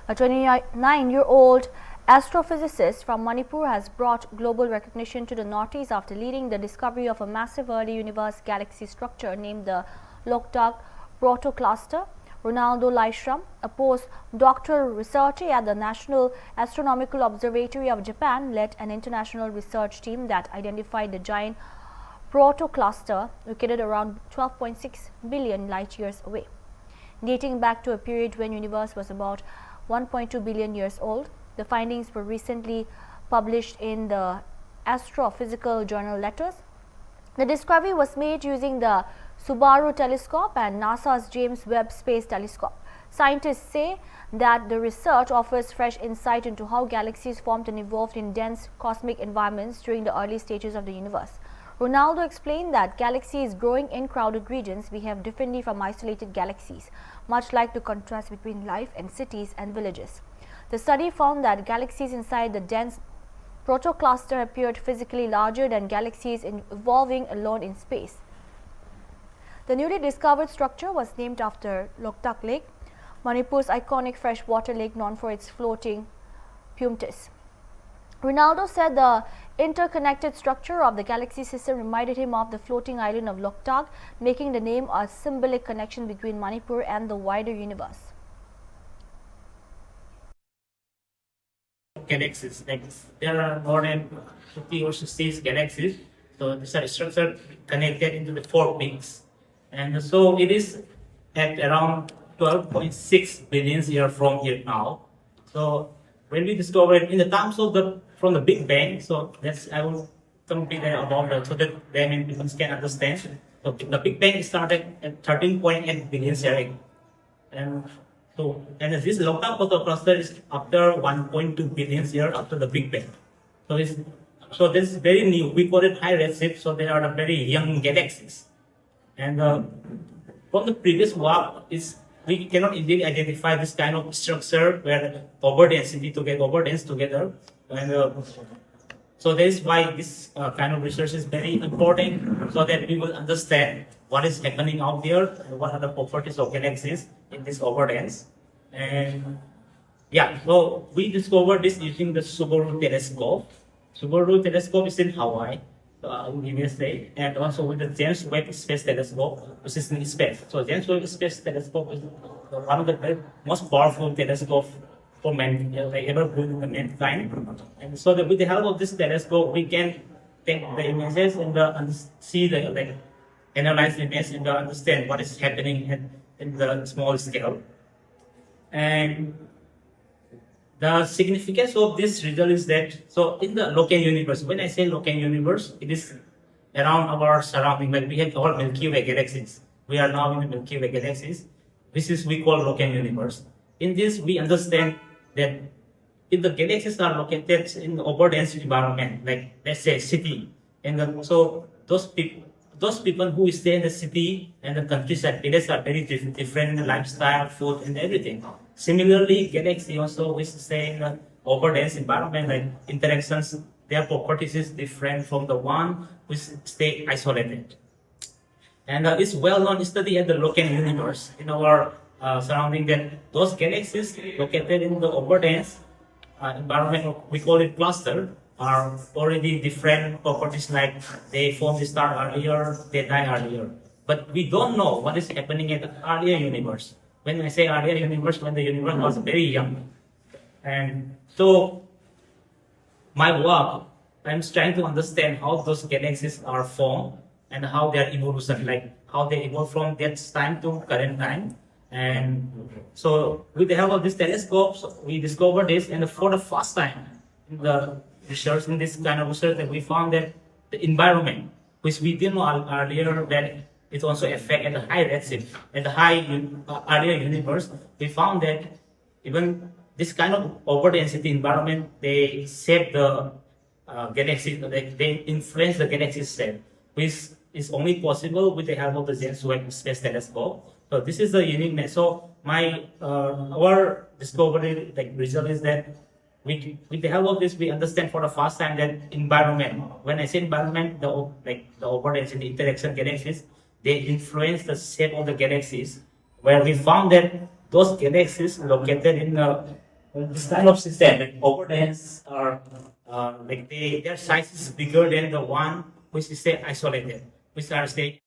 A 29-year-old astrophysicist from Manipur has brought global recognition to the Northeast after leading the discovery of a massive early universe galaxy structure named the Loktak protocluster. Ronaldo Laishram, a postdoctoral researcher at the National Astronomical Observatory of Japan, led an international research team that identified the giant protocluster located around 12.6 billion light years away. Dating back to a period when the universe was about 1.2 billion years old, the findings were recently published in the Astrophysical Journal Letters. The discovery was made using the Subaru telescope and NASA's James Webb Space Telescope. Scientists say that the research offers fresh insight into how galaxies formed and evolved in dense cosmic environments during the early stages of the universe. Ronaldo explained that galaxies growing in crowded regions behave differently from isolated galaxies, much like the contrast between life in cities and villages. The study found that galaxies inside the dense protocluster appeared physically larger than galaxies evolving alone in space. The newly discovered structure was named after Loktak Lake, Manipur's iconic freshwater lake known for its floating pumices. Ronaldo said the interconnected structure of the galaxy system reminded him of the floating island of Loktak, making the name a symbolic connection between Manipur and the wider universe. Galaxies, like there are more than 50 or 60 galaxies, so these are structured connected into the four peaks. And so it is at around 12.6 billion years from here now. So when we discovered in the terms of from the Big Bang, so that's I will complete about that so that then people can understand. So the Big Bang started at 13.8 billion years, and this Loktak protocluster is after 1.2 billion years after the Big Bang. So this is very new. We call it high redshift. So they are the very young galaxies. And from the previous work we cannot easily identify this kind of structure where overdense together, and so that is why this kind of research is very important, so that we will understand what is happening out there and what are the properties of galaxies in this overdense. And yeah, so we discovered this using the Subaru telescope. Subaru telescope is in Hawaii, USA, and also with the James Webb Space Telescope, which is in space. So James Webb Space Telescope is one of the most powerful telescopes for ever built in the mankind. And so with the help of this telescope, we can take the images and analyze the image and understand what is happening in the small scale. And the significance of this result is that, so in the local universe, when I say local universe, it is around our surrounding, like we have our Milky Way galaxies. We are now in the Milky Way galaxies. This is we call local universe. In this, we understand that if the galaxies are located in the overdense environment, like let's say city, and so those people who stay in the city and the countryside areas are very different in the lifestyle, food, and everything. Similarly, galaxy also which stay in the overdense environment, like interactions, their properties is different from the one which stay isolated. And it's well-known study at the local universe in our surrounding that those galaxies located in the overdense environment, we call it cluster, are already different properties, like they form the star earlier, they die earlier. But we don't know what is happening in the earlier universe. When I say earlier universe, when the universe was very young. And so my work, I'm trying to understand how those galaxies are formed and how their evolution, like how they evolve from that time to current time. And so with the help of these telescopes, we discovered this, and for the first time in the research, in this kind of research, that we found that the environment, which we didn't know earlier, that it also affect at the high redshift, at the high earlier universe, we found that even this kind of overdensity environment, they shape the galaxy, they influence the galaxy shape, which is only possible with the help of the James Webb Space Telescope. So this is the uniqueness. So our discovery result is that with the help of this, we understand for the first time that environment. When I say environment, the overdensity interaction galaxies, they influence the shape of the galaxies. Where we found that those galaxies located in the this kind of system, like overdens, or like their size is bigger than the one which is say isolated, which are stay